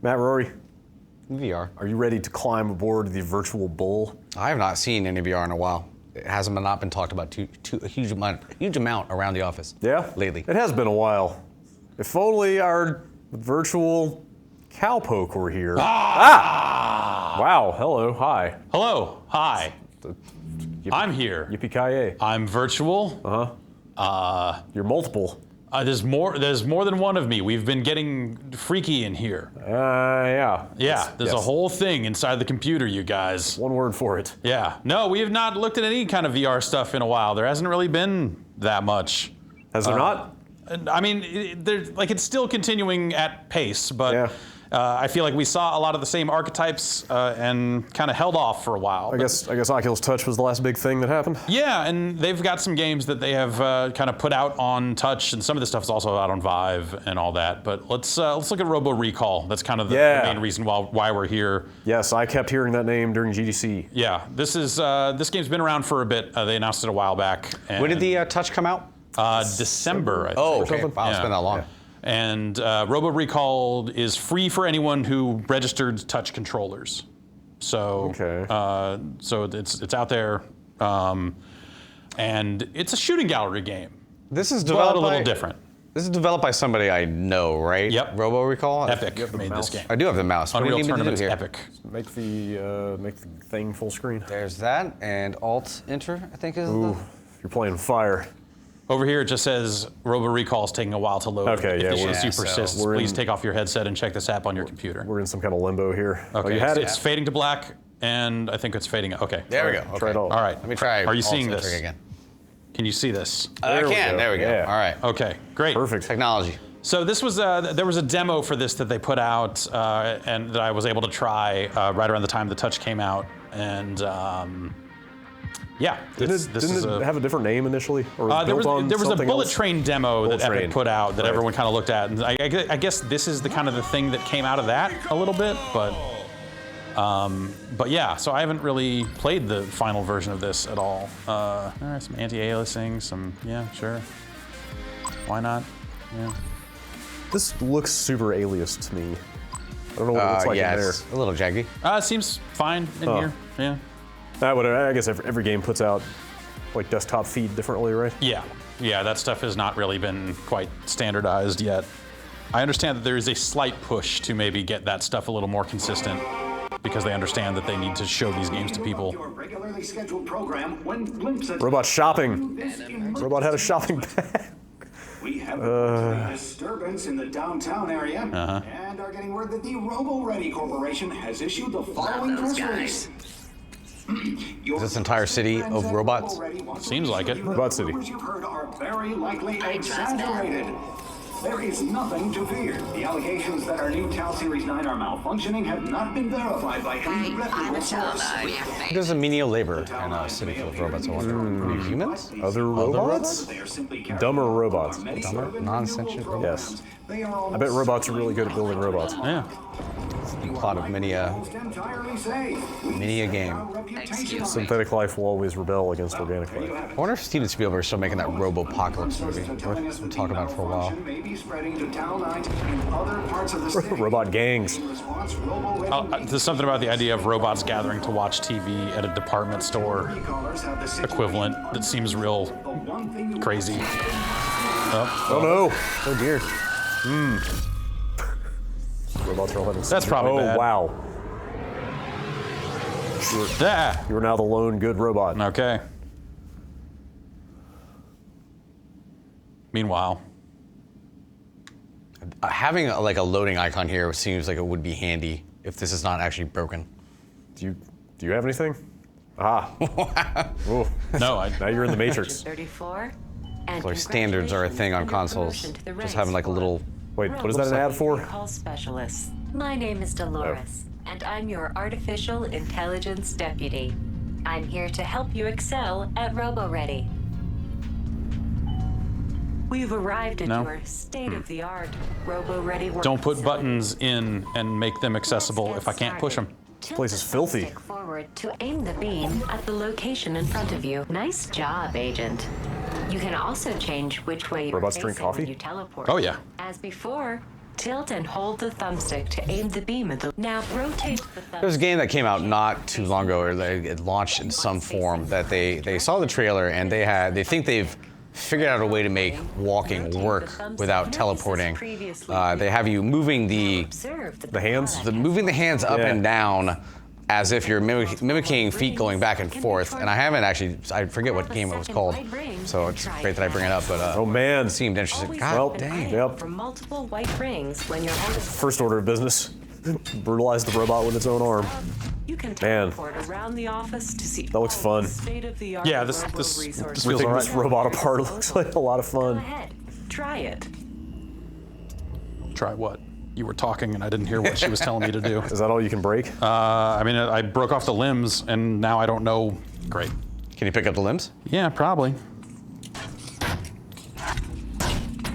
Matt, Rory, VR. are you ready to climb aboard the virtual bull? I have not seen any VR in a while. It hasn't not been talked about a huge amount around the office. Yeah? Lately. It has been a while. If only our virtual cowpoke were here. Wow, hello, hi. Hello, hi. I'm here. Yippee-ki-yay. I'm virtual. You're multiple. There's more than one of me. We've been getting freaky in here. Yeah. Yeah, there's a yes. whole thing inside the computer, you guys. One word for it. Yeah. No, we have not looked at any kind of VR stuff in a while. There hasn't really been that much. Has there not? I mean, it's still continuing at pace, but Yeah. I feel like we saw a lot of the same archetypes and kind of held off for a while. I guess Oculus Touch was the last big thing that happened. Yeah, and they've got some games that they have kind of put out on Touch, and some of this stuff is also out on Vive and all that. But let's look at Robo Recall. That's kind of the main reason why we're here. Yes, I kept hearing that name during GDC. Yeah, this game's been around for a bit. They announced it a while back. When did the Touch come out? December, I think. Oh, okay. Wow, it's been that long. Yeah. And Robo Recall is free for anyone who registered Touch controllers. So, so it's out there, and it's a shooting gallery game. This is But developed a little different. This is developed by somebody I know, right? Yep. Robo Recall. Epic made this game. I do have the mouse. What do we Unreal need me to do Tournament's here? Epic. Make the thing full screen. There's that, and Alt Enter, I think is Ooh, you're playing fire. Over here it just says Robo Recall is taking a while to load. Okay, yeah, If the we're- issue so persists, we're please in- take off your headset and check this app on your computer. We're in some kind of limbo here. Okay, Oh, you had it's fading to black, and I think it's fading. Okay. There we go. Try it all. All right. Let me try. Are you Alt seeing Enter this? again? Can you see this? I There we can. go. There we go. Yeah. All right. Okay, great. Perfect. Technology. So this was there was a demo for this that they put out, and that I was able to try right around the time the Touch came out, and yeah, Didn't it have a different name initially? Or was it there built on was a something Bullet else? Train demo Bullet that Train. Epic put out that Right. everyone kind of looked at, and I guess this is the kind of the thing that came out of that a little bit, but yeah. So I haven't really played the final version of this at all. All right, some anti-aliasing, sure, why not? Yeah. This looks super alias to me. I don't know what it looks like yeah, in there. it's a little jaggy. It seems fine in here. Yeah. I guess every game puts out like desktop feed differently, right? Yeah, that stuff has not really been quite standardized yet. I understand that there is a slight push to maybe get that stuff a little more consistent because they understand that they need to show these games to people. Your regularly scheduled program when glimpses Robot shopping. this emergency Robot had a shopping bag. We have a disturbance in the downtown area and are getting word that the Robo Ready Corporation has issued the following press release. Is this entire city of robots? Seems like it. Robot City. Rumors you've heard are very likely exaggerated. There is nothing to fear. The allegations that our new TAL Series 9 are malfunctioning have not been verified by any reputable source. Who does a menial labor in a city full of robots? I wonder. Are you humans? Other robots? They are simply Dumber robots. Dumber? Non-sentient robots? Yes. I bet robots are really good at building robots. Yeah. Plot of many a game. Synthetic life will always rebel against organic life. I wonder if Steven Spielberg is still making that Robopocalypse movie. We'll talk about it for a while. Robot gangs. There's something about the idea of robots gathering to watch TV at a department store equivalent that seems real crazy. Oh no! Oh dear. Robots are all having. That's probably Oh bad. wow. You are now the lone good robot. Okay. Meanwhile, Having a loading icon here seems like it would be handy if this is not actually broken. Do you have anything? Ah. Ooh. no, Now you're in the Matrix. 34. And Like standards are a thing on consoles. Just having like a little. Wait, what is that an ad for? Call specialist. My name is Dolores, and I'm your artificial intelligence deputy. I'm here to help you excel at RoboReady. We've arrived at your state-of-the-art RoboReady work don't put facility. buttons in and make them accessible if I can't push them. This place is filthy. Stick forward to aim the beam at the location in front of you. Nice job, Agent. You can also change which way you're Robots facing drink coffee? when you teleport. Oh, yeah. As before, Tilt and hold the thumbstick to aim the beam at the... Now rotate the thumbstick. There's a game that came out not too long ago, or it launched in some form, that they saw the trailer and they think they've figured out a way to make walking work without teleporting. They have you moving the hands? moving the hands up and down as if you're mimicking feet going back and forth. And I haven't actually, I forget what game it was called, so it's great that I bring it up, but Oh man. it seemed interesting. Always God keep an dang. eye Yep. out for multiple white rings when you're holding. First order of business. Brutalize the robot with its own arm. You can Man. teleport around the office to see That looks fun. state-of-the-art Yeah, this Robo this resources. feels Taking alright. this robot apart looks like a lot of Go fun. ahead, try it. Try what? You were talking and I didn't hear what she was telling me to do. Is that all you can break? I mean, I broke off the limbs and now I don't know. Great. Can you pick up the limbs? Yeah, probably.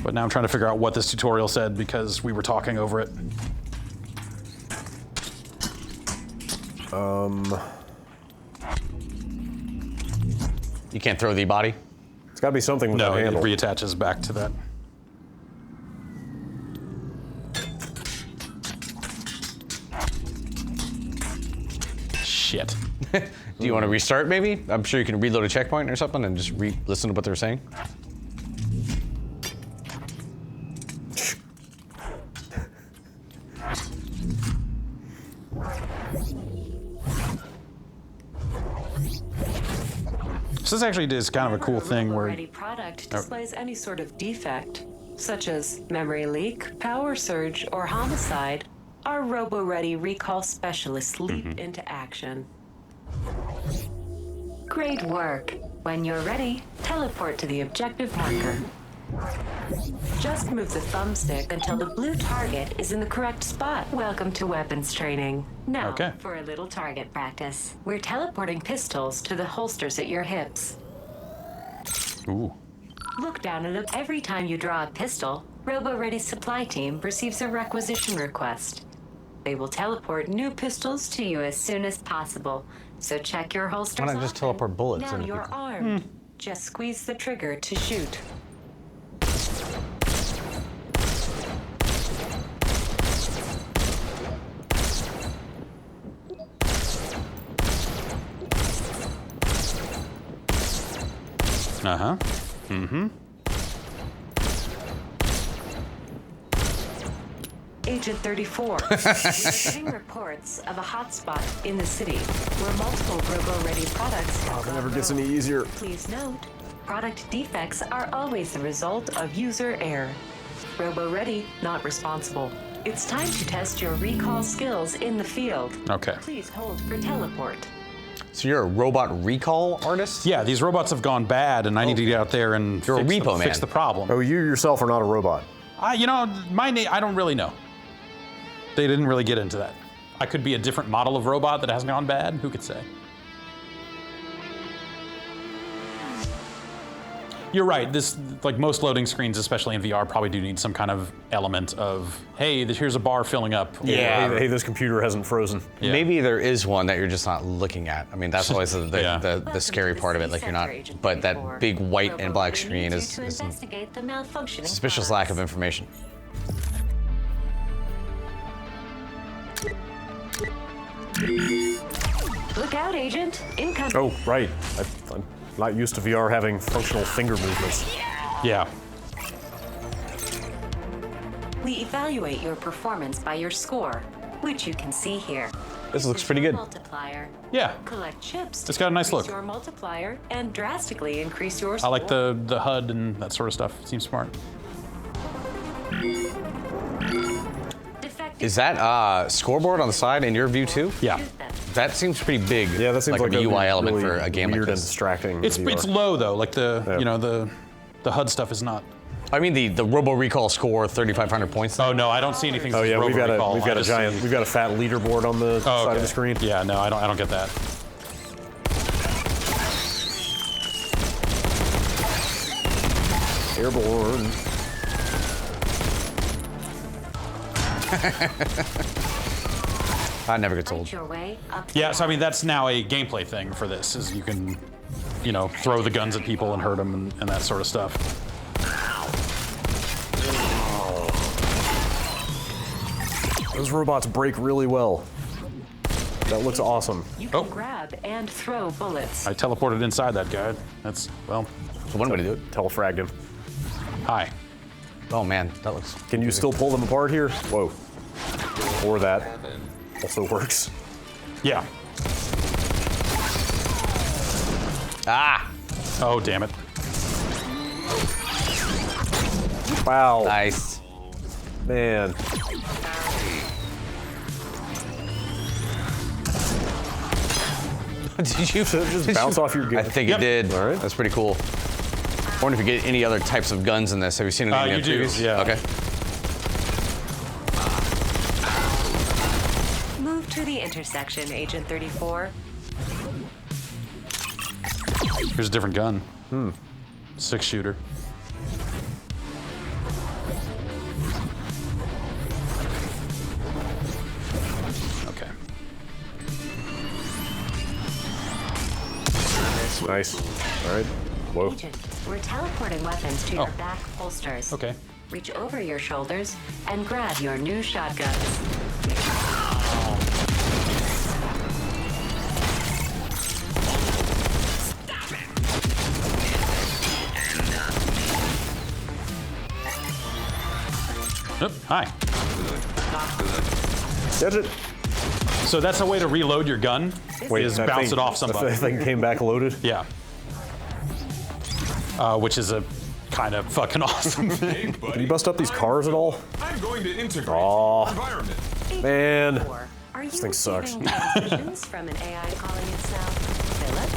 But now I'm trying to figure out what this tutorial said because we were talking over it. You can't throw the body? It's got to be something with No, that it handle. reattaches back to that. Shit. Do you want to restart maybe? I'm sure you can reload a checkpoint or something and just listen to what they're saying. So this actually is kind of a cool thing where Robo-ready product displays any sort of defect, such as memory leak, power surge, or homicide. Our Robo-ready recall specialists leap into action. Great work. When you're ready, teleport to the objective marker. Just move the thumbstick until the blue target is in the correct spot. Welcome to weapons training. Now, Okay. for a little target practice. We're teleporting pistols to the holsters at your hips. ooh. Look down at them. Every time you draw a pistol, Robo-Ready's supply team receives a requisition request. They will teleport new pistols to you as soon as possible. So check your holsters. Why not just often. teleport bullets Now into you're people? armed. Just squeeze the trigger to shoot. Uh-huh. Mm-hmm. Agent 34. We're getting reports of a hotspot in the city where multiple Robo-Ready products have It never gone gets rogue. any easier. Please note, product defects are always the result of user error. Robo-Ready, not responsible. It's time to test your recall skills in the field. Okay. Please hold for teleport. So you're a robot recall artist? Yeah, these robots have gone bad and I need to get out there and You're a fix, repo fix man. the problem. Oh, you yourself are not a robot. You know, my name, I don't really know. They didn't really get into that. I could be a different model of robot that hasn't gone bad. Who could say? You're right. This, like most loading screens, especially in VR, probably do need some kind of element of, hey, here's a bar filling up. Yeah. Hey, this computer hasn't frozen. Yeah. Maybe there is one that you're just not looking at. I mean, that's always Yeah. the scary part of it. Like you're not, but that big white and black screen is investigate the malfunctioning suspicious lack of information. Look out, Agent. Incoming. Oh, right. I'm not used to VR having functional finger movements. Yeah. We evaluate your performance by your score, which you can see here. This looks Is pretty your good. Multiplier. Yeah. Collect chips. It's got a nice increase look. Your multiplier and drastically increase your I score. like the HUD and that sort of stuff. Seems smart. Defective. Is that scoreboard on the side in your view too? Yeah. Shoot them. That seems pretty big. Yeah, that seems like a a UI element really for a game weird like and this. distracting. It's VR. low though. Like the Yeah. you know the HUD stuff is not. I mean the Robo Recall score 3,500 points. Oh no, I don't see anything. Oh yeah, we've got Recall. a I just see- we've got a fat leaderboard on the Oh, side okay. of the screen. Yeah, no, I don't get that. Airborne. That never gets Fight old. your way up. Yeah, so I mean that's now a gameplay thing for this. Is you can, you know, throw the guns at people and hurt them and that sort of stuff. Those robots break really well. That looks awesome. You can grab and throw bullets. I teleported inside that guy. That's, well, So one way to do it. Telefragged him. hi. Oh man, that looks. Can you still pull them apart here? Whoa. Or that also works. Yeah. Ah! Oh, damn it. Wow. Nice. Man. Did you Just bounce off your gun. I think Yep. it did. All right. That's pretty cool. I wonder if you get any other types of guns in this. Have you seen any You of the do, previous? yeah. Okay. Move to the intersection, Agent 34. Here's a different gun. 6-shooter. Okay. Nice. All right. Whoa. Agent, we're teleporting weapons to your back holsters. Okay. Reach over your shoulders and grab your new shotguns. Oop, hi. Get it. So that's a way to reload your gun, is that bounce thing- it off somebody. That thing came back loaded. Yeah. Which is a kind of fucking awesome. Can you bust up these cars at all? I'm going to integrate Aw. environment. Man. Are you thing sucks. receiving transmissions from an AI calling itself Philip?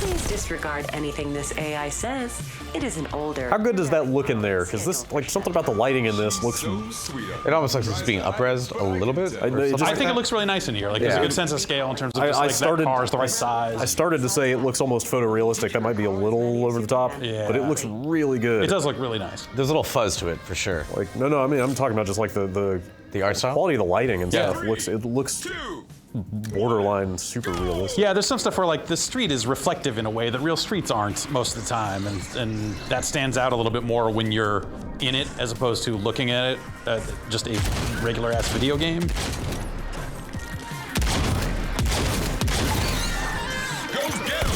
Please disregard anything this AI says. It is an older. How good does that look in there? Because this, like, something about the lighting in this looks. So sweet. It almost looks like it's being up-resed a little bit. or I something just- I like think that. it looks really nice in here. Like, there's a Yeah. good sense of scale in terms of just, like, that car's the right size. I started to say it looks almost photorealistic. That might be a little over the top. Yeah. But it looks really good. It does look really nice. There's a little fuzz to it for sure. Like no, I mean I'm talking about just like the The art style. quality of the lighting and Yeah. stuff. It looks Two. borderline super realistic. Yeah, there's some stuff where like the street is reflective in a way that real streets aren't most of the time, and that stands out a little bit more when you're in it as opposed to looking at it just a regular ass video game. Go get him,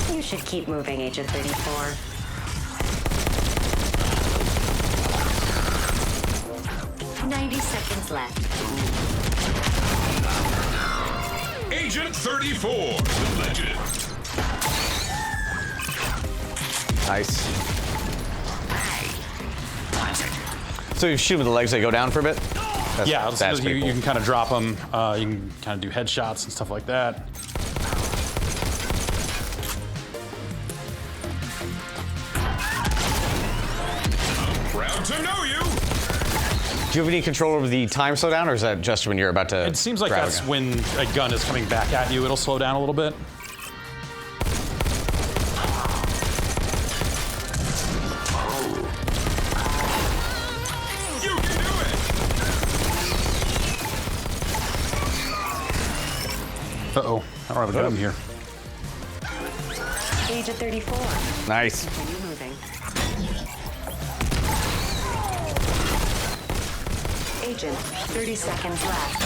Tiger. You should keep moving, Agent 34. Seconds left. Agent 34, the legend. Nice. So you shoot with the legs, they go down for a bit? Yeah, that's you, pretty cool. you can kind of drop them. You can kind of do headshots and stuff like that. Proud to know you. Do you have any control over the time slowdown, or is that just when you're about to? It seems like grab a that's gun? when a gun is coming back at you, it'll slow down a little bit. You can do it. Uh-oh, I don't have a gun here. Agent 34. Nice. Continue moving. Agent, 30 seconds left.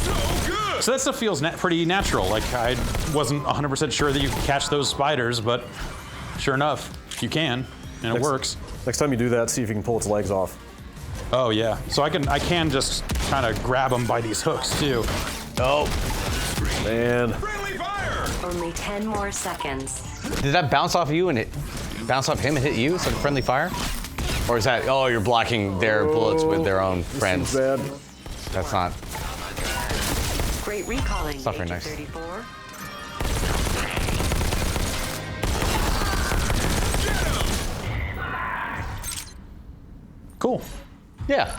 So good. So that stuff feels pretty natural. Like, I wasn't 100% sure that you could catch those spiders, but sure enough, you can, and it works. Next time you do that, see if you can pull its legs off. Oh yeah, so I can just kind of grab them by these hooks too. Oh, Man. Friendly fire. Only 10 more seconds. did that bounce off you and bounce off him and hit you? It's like friendly fire, or is that? Oh, you're blocking their bullets with their own friends. Bad. That's not. Great recalling, not very Agent nice. 34. Cool. Yeah.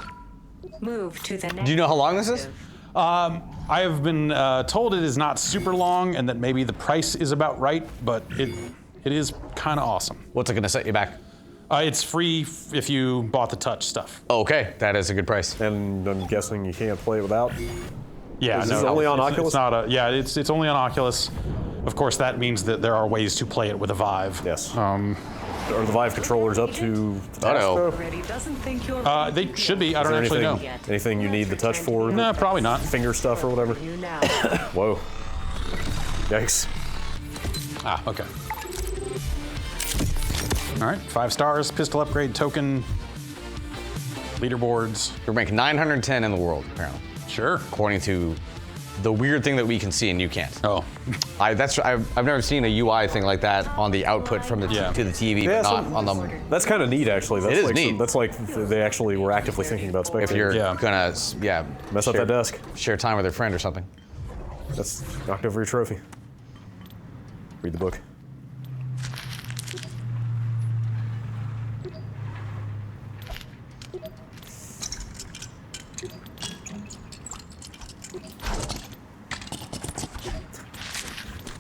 Move to the next. Do you know how long this is? I have been told it is not super long and that maybe the price is about right, but it is kind of awesome. What's it gonna set you back? It's free if you bought the touch stuff. Oh, okay, that is a good price. And I'm guessing you can't play it without. Yeah, Is this only on it's Oculus? not a, yeah, it's only on Oculus. Of course, that means that there are ways to play it with a Vive. Yes. are the Vive controllers up to the task, Uh-oh. though? Already doesn't think you're They should be. I Is don't there actually know. anything you need the touch for? No, probably not. Finger stuff or whatever? you now. Whoa. Yikes. Ah, okay. All right, 5 stars, pistol upgrade token, leaderboards. You're ranked 910 in the world, apparently, Sure. according to the weird thing that we can see and you can't. Oh, I've never seen a UI thing like that on the output from the Yeah. to the TV, Yeah, but not some- on the. That's kind of neat, actually. That's It is like neat. that's like they actually were actively thinking about spectators. If you're Yeah. gonna, Mess up share- that desk. share time with a friend or something. That's knocked over your trophy. Read the book.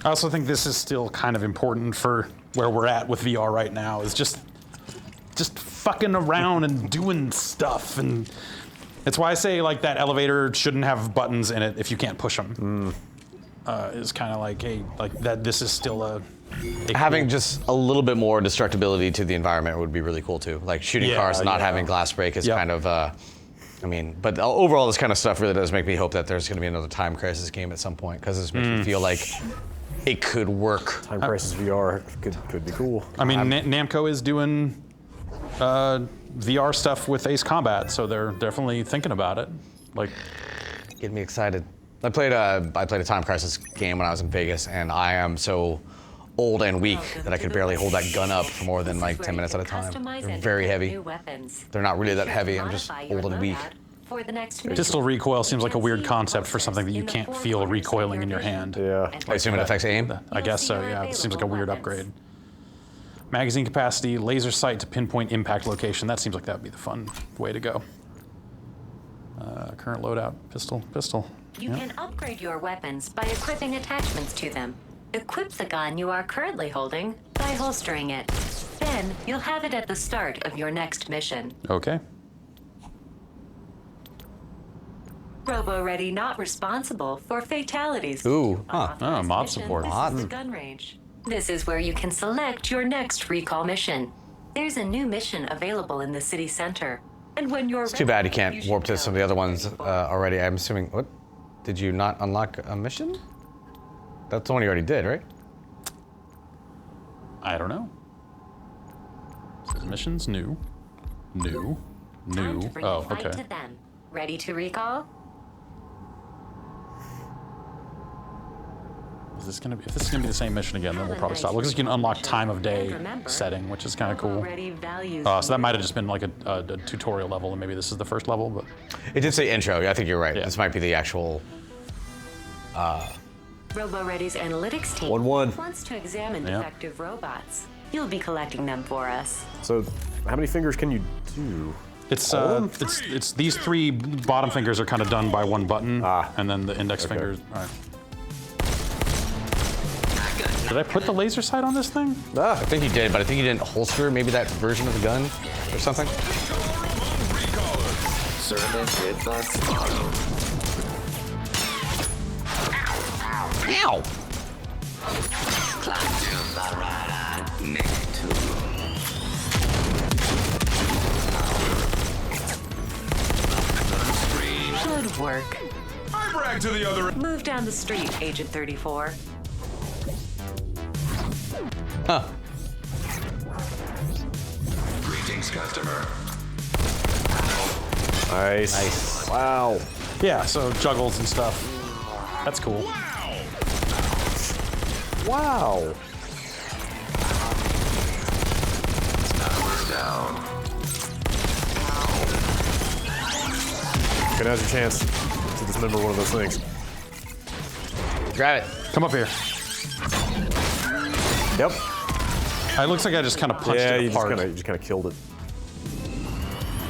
I also think this is still kind of important for where we're at with VR right now. Is just fucking around and doing stuff, and it's why I say like that elevator shouldn't have buttons in it if you can't push them. Is kind of like, hey, like that. This is still a Having just a little bit more destructibility to the environment would be really cool too. Like shooting Yeah, cars, not yeah. having glass break is Yep. kind of. I mean, but overall, this kind of stuff really does make me hope that there's going to be another Time Crisis game at some point because this makes me feel like it could work. Time Crisis VR could be cool. I mean, Namco is doing VR stuff with Ace Combat, so they're definitely thinking about it. Like, Get me excited. I played a Time Crisis game when I was in Vegas, and I am so old and weak that I could barely hold that gun up for more than like 10 minutes at a time. They're very heavy. They're not really that heavy. I'm just old and weak. pistol recoil seems like a weird concept for something that you can't feel recoiling in your hand. Yeah. I assume it affects aim. I guess so, yeah. It seems like a weird upgrade. Magazine capacity, laser sight to pinpoint impact location. That seems like that would be the fun way to go. Current loadout, pistol. You can upgrade your weapons by equipping attachments to them. Equip the gun you are currently holding by holstering it. Then you'll have it at the start of your next mission. Okay. Robo Ready not responsible for fatalities. Ooh, huh. Unauthorized Oh, mod mission. support. This is the gun range. This is where you can select your next recall mission. There's a new mission available in the city center. And when you're It's too bad you can't warp to some of the other ones already. I'm assuming. What? Did you not unlock a mission? That's the one you already did, right? I don't know. Says missions, new. Time to bring Oh, the fight okay. to them. Ready to recall? Is this gonna be? If this is gonna be the same mission again, then we'll probably stop. Looks like you can unlock time of day setting, which is kind of cool. Ready values. So that might have just been like a tutorial level, and maybe this is the first level. But It did say intro. I think you're right. Yeah. This might be the actual. Robo Ready's analytics team 1-1. wants to examine Yeah. defective robots. You'll be collecting them for us. So, how many fingers can you do? it's these 3 bottom fingers are kind of done by one button, and then the index Okay. fingers. All right. Did I put the laser sight on this thing? I think you did, but I think you didn't holster maybe that version of the gun or something. Ow! Good work. I brag to the other. Move down the street, Agent 34. Huh. Greetings, customer. Nice. Nice. Wow. Yeah. So juggles and stuff. That's cool. Wow. Okay, now's your chance to dismember one of those things. Grab it. Come up here. Yep. It looks like I just kind of punched Yeah, it you just apart. kind of killed it.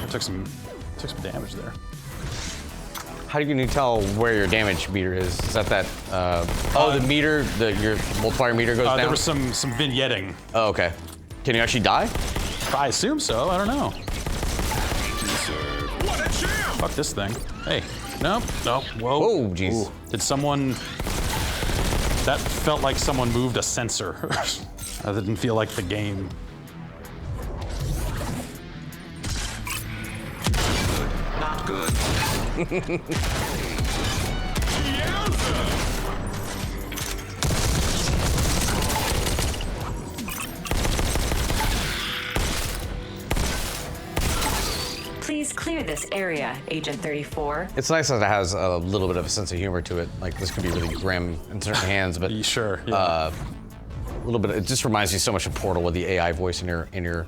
I took some damage there. How can you tell where your damage meter is? Is that the meter, your multiplier meter goes down? There was some vignetting. Oh, okay. Can you actually die? I assume so. I don't know. What a champ! Fuck this thing. Hey. Nope. Whoa. Oh, jeez. Did someone... That felt like someone moved a sensor. That didn't feel like the game. Please clear this area, Agent 34. It's nice that it has a little bit of a sense of humor to it. Like, this could be really grim in certain hands, but Sure. Yeah. a little bit. It just reminds me so much of Portal with the AI voice in your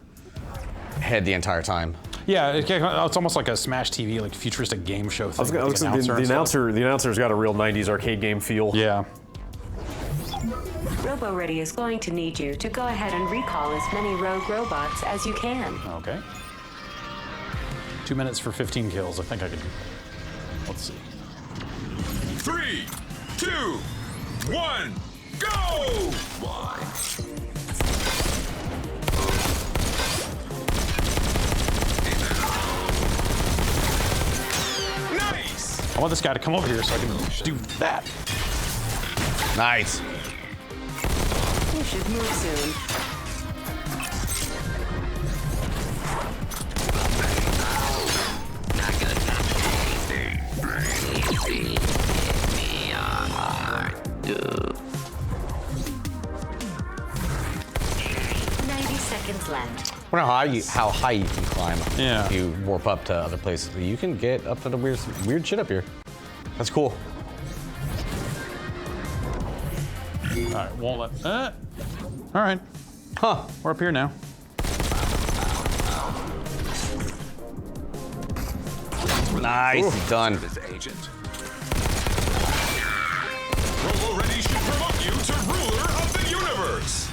head the entire time. Yeah, it's almost like a Smash TV, like futuristic game show thing. The announcer's got a real 90s arcade game feel. Yeah. Robo Ready is going to need you to go ahead and recall as many rogue robots as you can. Okay. 2 minutes for 15 kills. I think I could. Let's see. 3, 2, 1, go! Why? Nice! I want this guy to come over here so I can do that. Nice. You should move soon. Left. I wonder how high you can climb. Yeah. If you warp up to other places. You can get up to the weird shit up here. That's cool. All right, won't let. All right. Huh. We're up here now. Nice. Done. Agent. Robo Ready should promote you to ruler of the universe.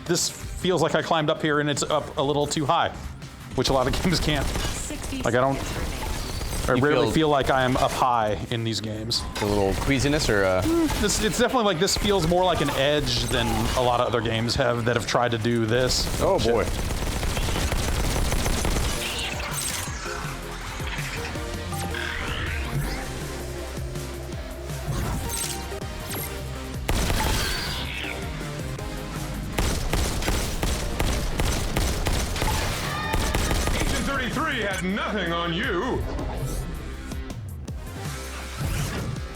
This feels like I climbed up here and it's up a little too high, which a lot of games can't. Like I rarely feel like I am up high in these games. A little queasiness or It's definitely like this feels more like an edge than a lot of other games that have tried to do this. Oh boy. Had nothing on you.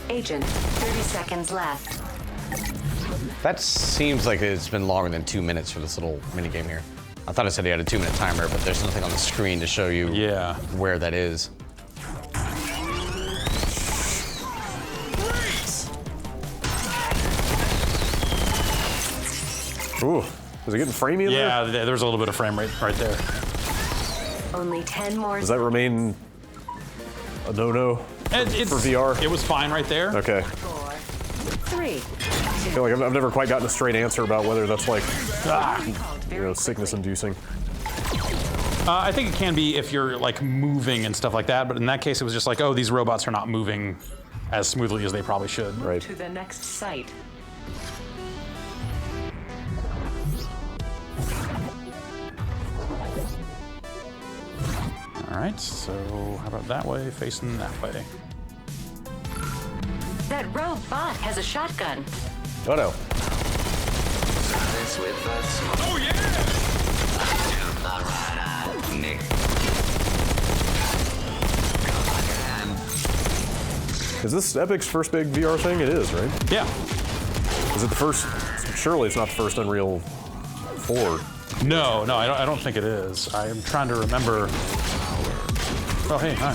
Agent, 30 seconds left. That seems like it's been longer than 2 minutes for this little mini game here. I thought it said he had a 2-minute timer, but there's nothing on the screen to show you where that is. Ooh, is it getting framey in there? Yeah, there's a little bit of frame rate right there. Only 10 more. Does that remain a no-no for VR? It was fine right there. Okay. 4, 3, 2. I feel like I've never quite gotten a straight answer about whether that's like, sickness-inducing. I think it can be if you're like moving and stuff like that, but in that case it was just like, oh, these robots are not moving as smoothly as they probably should. Right. To the next site. All right, so how about that way, facing that way? That rogue bot has a shotgun. Oh no. Oh yeah! Is this Epic's first big VR thing? It is, right? Yeah. Is it the first? Surely it's not the first Unreal 4. No, I don't think it is. I am trying to remember. Oh, hey, hi.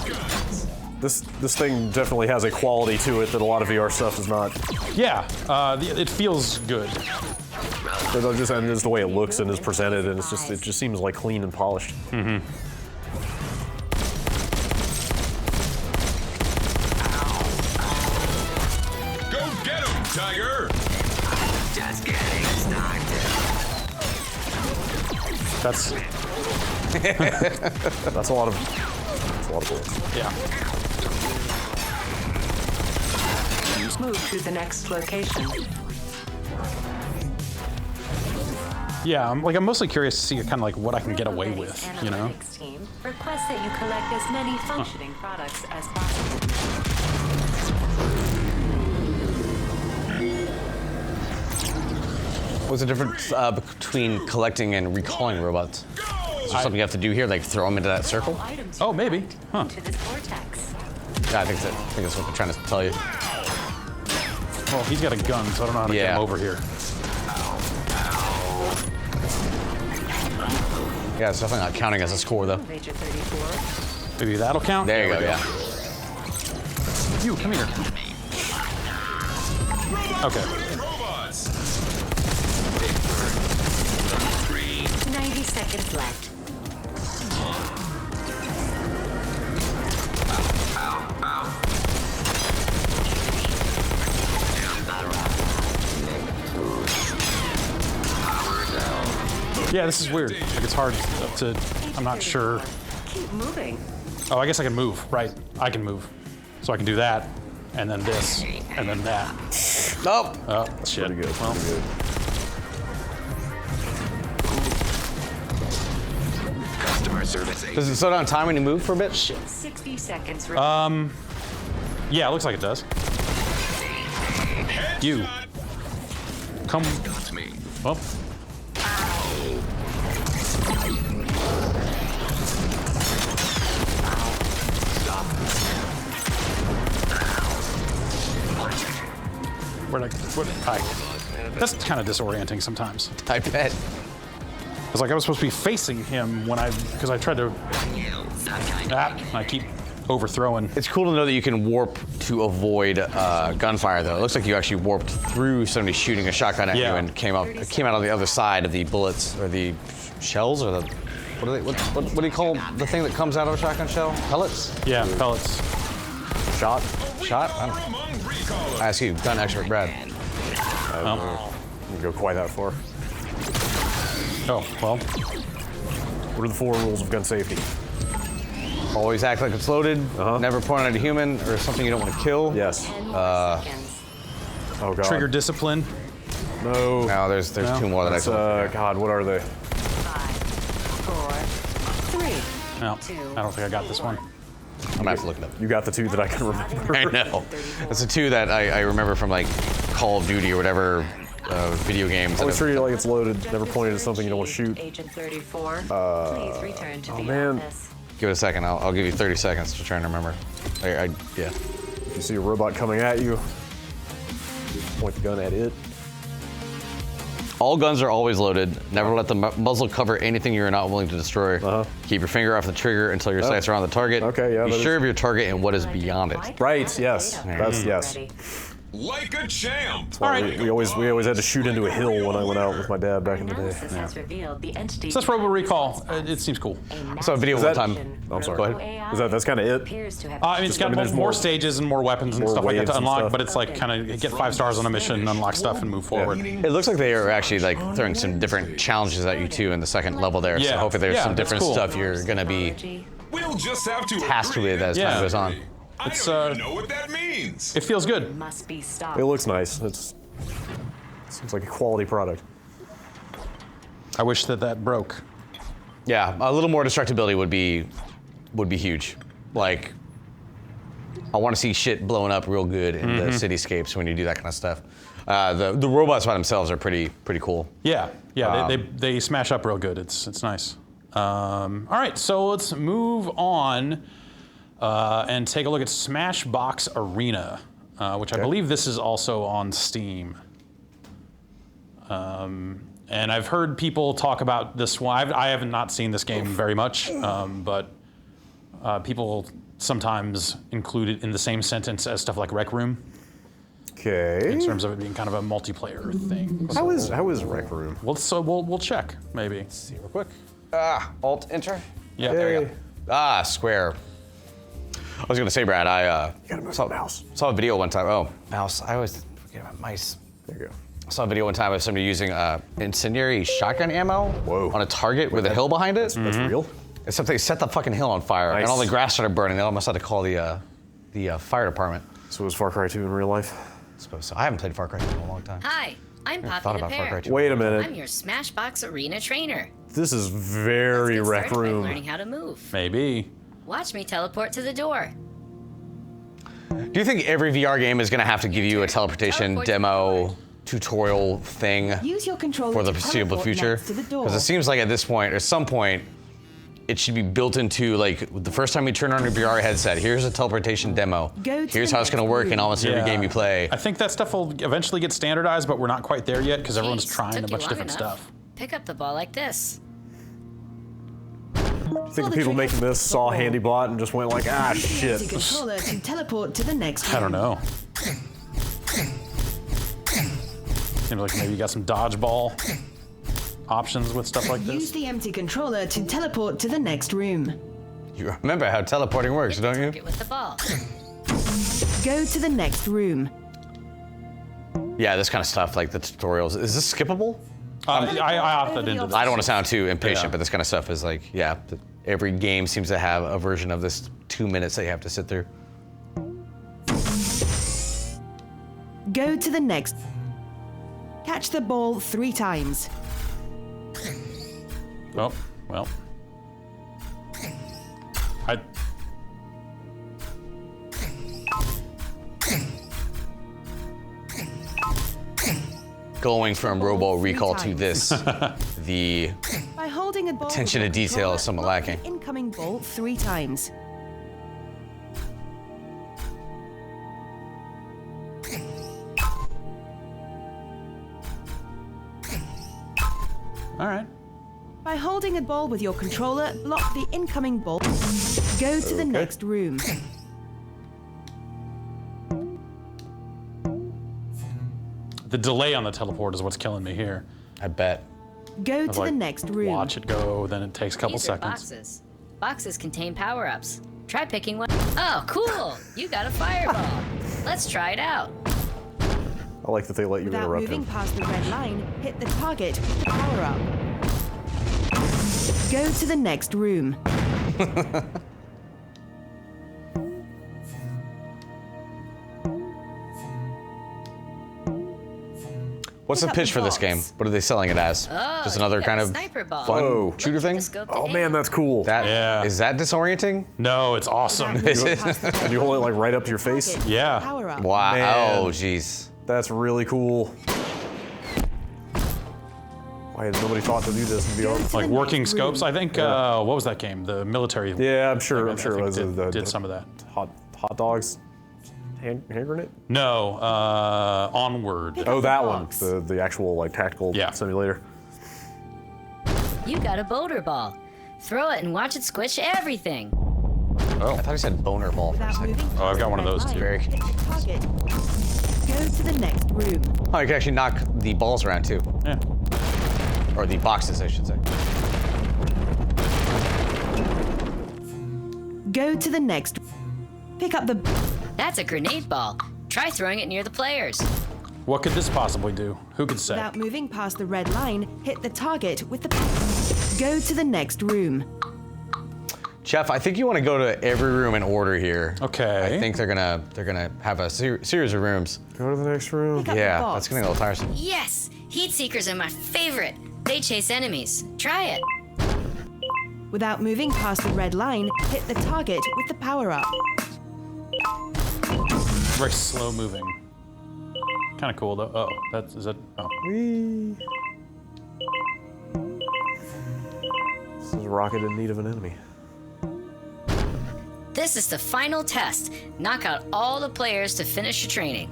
This thing definitely has a quality to it that a lot of VR stuff does not. Yeah, it feels good. Just the way it looks and is presented, and it just seems like clean and polished. Mm-hmm. Go get him, Tiger! Just getting started. That's a lot of bullets. Yeah. Move to the next location. Yeah, I'm mostly curious to see kind of like what I can get away with, you know? Analytics team requests that you collect as many functioning products as possible. What's the difference between collecting and recalling robots? Is there something you have to do here, like throw him into that circle? Oh, maybe. Huh. To this vortex. Yeah, I think that's what they're trying to tell you. Well, he's got a gun, so I don't know how to get him over here. Yeah, it's definitely not counting as a score, though. Elevator 34. Maybe that'll count? There you go, yeah. You, come here. Okay. Robots. 90 seconds left. Yeah, this is weird. Like, it's hard to, I'm not sure. Keep moving. Oh, I guess I can move, right? I can move. So I can do that, and then this, and then that. Nope. Oh, shit. Pretty good. Well, Pretty good. Customer service. Does it slow down time when you move for a bit? 60 seconds. yeah, it looks like it does. You. Come. Got me. Oh. That's kind of disorienting sometimes. I bet. It's like I was supposed to be facing him when because I tried to, I keep overthrowing. It's cool to know that you can warp to avoid gunfire, though. It looks like you actually warped through somebody shooting a shotgun at you and came out on the other side of the bullets or the shells or the what do you call the thing that comes out of a shotgun shell? Pellets? Yeah, pellets. Shot? I don't know. I ask you, gun expert Brad. I don't go quite that far. Oh, well. What are the 4 rules of gun safety? Always act like it's loaded. Never point at a human or something you don't want to kill. Yes. 10 more seconds. Oh god. Trigger discipline. No. No, there's 2 more that I That's, saw. God, what are they? 5, 4, 3. No, I don't think I got this one. I'm gonna have to look it up. You got the 2 that I can remember. I know. That's the 2 that I remember from like Call of Duty or whatever video games. Always treat it like it's loaded. Never pointed at something you don't want to shoot. Agent 34. Please return to the man. office. Give it a second. I'll give you 30 seconds to try and remember. Yeah. If you see a robot coming at you, point the gun at it. All guns are always loaded. Never let the muzzle cover anything you're not willing to destroy. Keep your finger off the trigger until your sights are on the target. Okay, yeah, Be that sure is- of your target and what is beyond it. Right, yes. That's yes. Ready. Like a champ. All right. We always had to shoot into a hill when I went out with my dad back in the day. Analysis has revealed the entity. So that's Robo Recall. It seems cool. I saw a video one that- time. I'm sorry. Go ahead. That's kind of it? Appears to have I mean, it's got there's more more- stages and more weapons and more stuff like that waves to and unlock, stuff. but it's like kind of get 5 stars on a mission, unlock stuff, and move forward. It looks like they are actually like throwing some different challenges at you too in the second level there. So Yeah. hopefully there's Yeah, some that's different cool. stuff you're gonna be We'll just have to tasked agree with as Yeah. time goes on. I It's, don't even know what that means. It feels good. must be stopped. It looks nice. It seems like a quality product. I wish that broke. Yeah, a little more destructibility would be huge. Like, I want to see shit blowing up real good in the cityscapes when you do that kind of stuff. The robots by themselves are pretty cool. Yeah, they smash up real good. It's nice. All right, so let's move on and take a look at Smashbox Arena, which I believe this is also on Steam. And I've heard people talk about this one. I have not seen this game very much, but people sometimes include it in the same sentence as stuff like Rec Room, Okay. in terms of it being kind of a multiplayer thing. How is Rec Room? We'll check maybe. See real quick. Alt Enter. Yeah, There you go. Square. I was gonna say, Brad, I gotta move the mouse. saw a video one time. Oh, mouse. I always forget about mice. There you go. I saw a video one time of somebody using incendiary shotgun ammo on a target with a hill behind it. That's real? Except they set the fucking hill on fire, and Nice. all the grass started burning. They almost had to call the fire department. So is Far Cry 2 in real life? I suppose so. I haven't played Far Cry 2 in a long time. Hi, I'm I thought Poppy the about Far Cry Pear. 2. Wait a I'm minute. your Smashbox Arena trainer. This is very Let's get Rec started by Room. learning how to move. maybe. Watch me teleport to the door. Do you think every VR game is going to have to give you a teleportation Teleport to the demo door. tutorial thing Use your controller for the to foreseeable teleport future? next to the door. Because it seems like at this point, or some point, it should be built into like the first time you turn on your VR headset. Here's a teleportation demo. Here's how it's going to work in almost every game you play. I think that stuff will eventually get standardized, but we're not quite there yet because everyone's Jeez, trying took a you bunch of long different enough. stuff. Pick up the ball like this. I think the people making this saw Handibot and just went like, ah, shit. Controller to teleport to the next I don't know. Seems like maybe you got some dodgeball options with stuff like Use this. the empty controller to teleport to the next room. You remember how teleporting works, don't you? Target with the ball. Go to the next room. Yeah, this kind of stuff, like the tutorials. Is this skippable? I opted into this. I don't want to sound too impatient, Yeah. but this kind of stuff is like, yeah, every game seems to have a version of this 2 minutes that you have to sit through. Go to the next. Catch the ball 3 times. Oh, well. Going from Robo Recall to this, the By holding a ball attention to with your detail is controller, somewhat block the lacking. incoming ball 3 times. All right. By holding a ball with your controller, block the incoming ball. Go to the next room. The delay on the teleport is what's killing me here. I bet. Go Of, to the like, next room. Watch it go, then it takes a couple These are seconds. boxes. Boxes contain power-ups. Try picking one. Oh, cool! You got a fireball. Let's try it out. I like that they let you Without interrupt moving him. past the red line, hit the target with the power up. Go to the next room. What's the Pick up pitch the for this box. game? What are they selling it as? Oh, Just another you got kind a of sniper ball. fun Whoa. shooter thing? Oh man, that's cool. That Yeah. is that disorienting? No, it's awesome. Is it? And you hold it like right up to your face. Yeah. Power up. Wow. Man. Oh, jeez. That's really cool. Why has nobody thought to do this in VR? To Like the working next scopes, room. I think. What was that game? The military. Yeah, I'm sure. I I'm sure think it was did some of that. hot dogs, hand grenade. No, Onward. Pick Oh, up that the one. box. The actual like tactical Yeah. simulator. You got a boulder ball. Throw it and watch it squish everything. I thought he said boner ball for a Without second. moving Oh, I've got past one of the those red too. Very- line, hit the target. Go to the next room. Oh, you can actually knock the balls around too. Yeah. Or the boxes, I should say. Go to the next. Pick up the. That's a grenade ball. Try throwing it near the players. What could this possibly do? Who could say? Without moving past the red line, hit the target with the. Go to the next room. Jeff, I think you want to go to every room in order here. Okay. I think they're gonna have a series of rooms. Go to the next room. Pick up the Yeah, box. that's getting a little tiresome. Yes! Heat seekers are my favorite. They chase enemies. Try it. Without moving past the red line, hit the target with the power up. Very slow moving. Kind of cool though. Oh, is that? Oh. Whee. This is a rocket in need of an enemy. This is the final test. Knock out all the players to finish your training.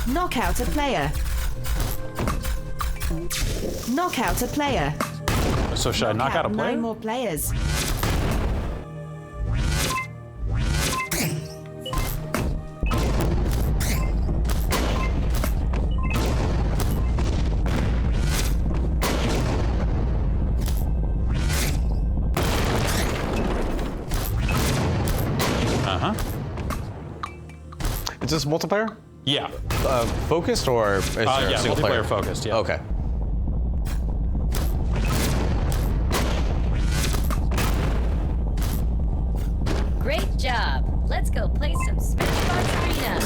Knock out a player. Knock out a player. So should I knock out a player? 9 more players. Is this multiplayer? Yeah. Focused or is there a Yeah. single player? Multiplayer focused. Yeah. Okay. Great job. Let's go play some Smashbox Arena.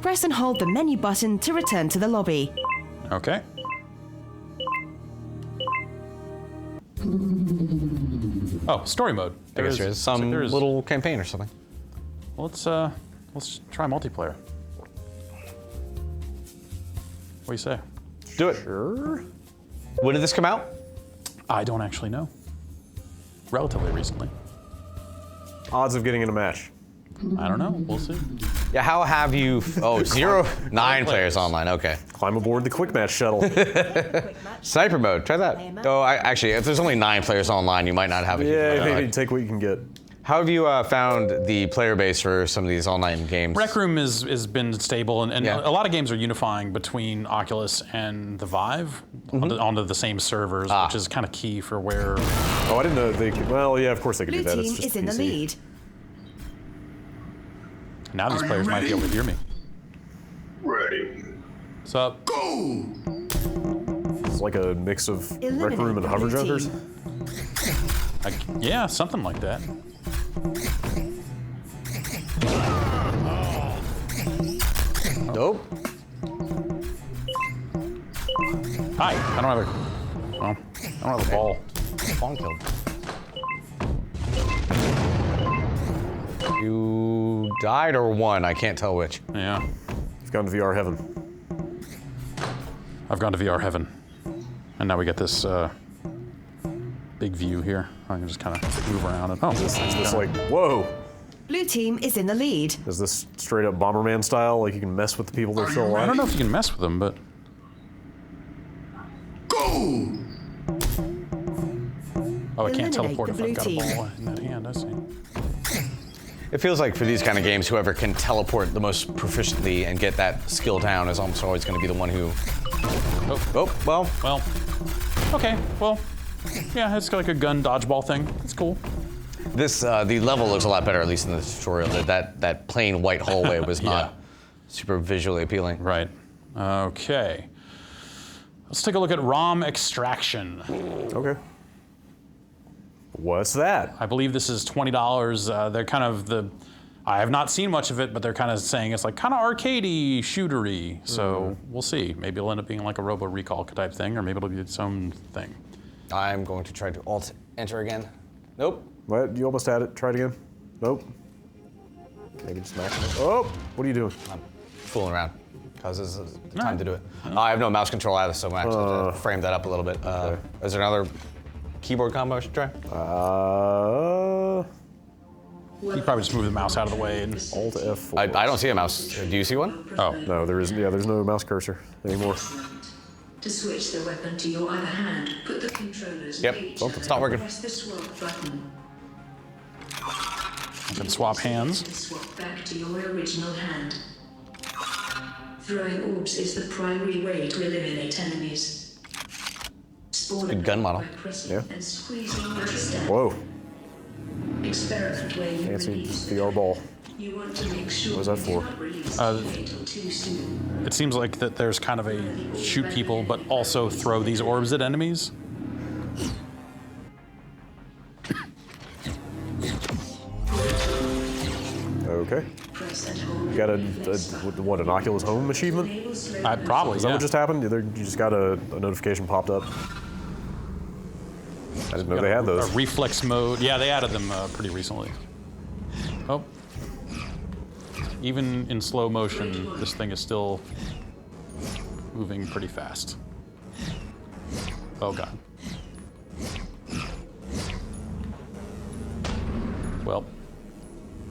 Press and hold the menu button to return to the lobby. Okay. Oh, story mode. I guess there is some there is- little campaign or something. Let's try multiplayer. What do you say? Do it. Sure. When did this come out? I don't actually know. Relatively recently. Odds of getting in a match. I don't know. We'll see. Yeah, how have you... Oh, 9 players online, okay. Climb aboard the quick match shuttle. Sniper mode, try that. Oh, actually, if there's only 9 players online, you might not have a huge amount. Maybe take what you can get. How have you found the player base for some of these online games? Rec Room has been stable, and a lot of games are unifying between Oculus and the Vive onto the same servers, which is kind of key for where... Oh, I didn't know they could... Well, yeah, of course they could Blue do that. team It's just is in the PC. lead. Now these players might be able to hear me. Ready. What's up? Go! It's like a mix of Rec Room and the Hover blue Jumpers. team. Yeah, something like that. Nope. Hi, I don't have a... Well, I don't have a ball. Spawn killed. You died or won? I can't tell which. Yeah. You've gone to VR heaven. I've gone to VR heaven. And now we get this big view here. I can just kind of move around and... Oh, Is this like... Whoa! Blue team is in the lead. Is this straight up Bomberman style? Like you can mess with the people that are still alive? I don't know if you can mess with them, but... Go! Oh, I can't Eliminate teleport if the I've got a blue ball in that hand, I see. It feels like for these kind of games, whoever can teleport the most proficiently and get that skill down is almost always going to be the one who... Oh, well. Well, okay, well, yeah, it's like a gun dodgeball thing. It's cool. This, the level looks a lot better, at least in the tutorial. That plain white hallway was not super visually appealing. Right. Okay. Let's take a look at ROM extraction. Okay. What's that? I believe this is $20. They're kind of I have not seen much of it, but they're kind of saying it's like kind of arcadey, shootery. So we'll see. Maybe it'll end up being like a Robo Recall type thing, or maybe it'll be its own thing. I'm going to try to Alt-Enter again. Nope. What? You almost had it. Try it again. Nope. Maybe just smack it. Oh! What are you doing? I'm fooling around, because this is the time to do it. I have no mouse control either, so I'm actually going to frame that up a little bit. Okay. Is there another keyboard combo I should try? You probably just move the mouse out of the way. And... Alt F4. I don't see a mouse. Do you see one? Oh. No, there isn't. Yeah, there's no mouse cursor anymore. To switch the weapon to your other hand, put the controllers Yep. each Oh, it's not working. press the swap button. I can swap hands. And swap back to your original hand. Throwing orbs is the primary way to eliminate enemies. Spawn Good gun model. by pressing Yeah. and squeezing the stab. Whoa. Experiment where you Fancy release. VR ball. You want to make sure What was that you do for? not release the fatal too soon. It seems like that there's kind of a shoot people, but also throw these orbs at enemies. Okay. Press and hold You got what, an Oculus Home achievement? Probably, Is that yeah. what just happened? You just got a notification popped up. I didn't know they had those. A reflex mode. Yeah, they added them pretty recently. Oh. Even in slow motion, this thing is still moving pretty fast. Oh god. Well.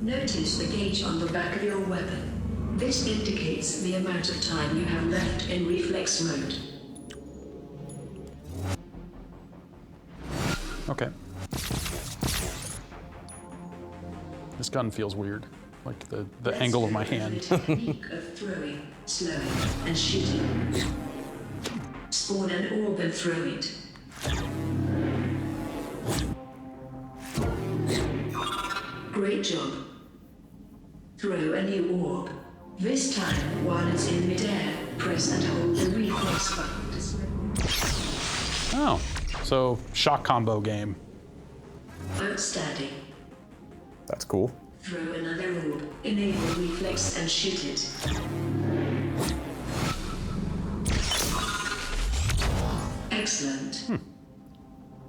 Notice the gauge on the back of your weapon. This indicates the amount of time you have left in reflex mode. Okay. This gun feels weird. Like the angle of my hand. Technique of throwing, slowing, and shooting. Spawn an orb and throw it. Great job. Throw a new orb. This time, while it's in midair, press and hold the reflex button. Oh, so shock combo game. Outstanding. That's cool. Throw another orb. Enable reflex and shoot it. Excellent.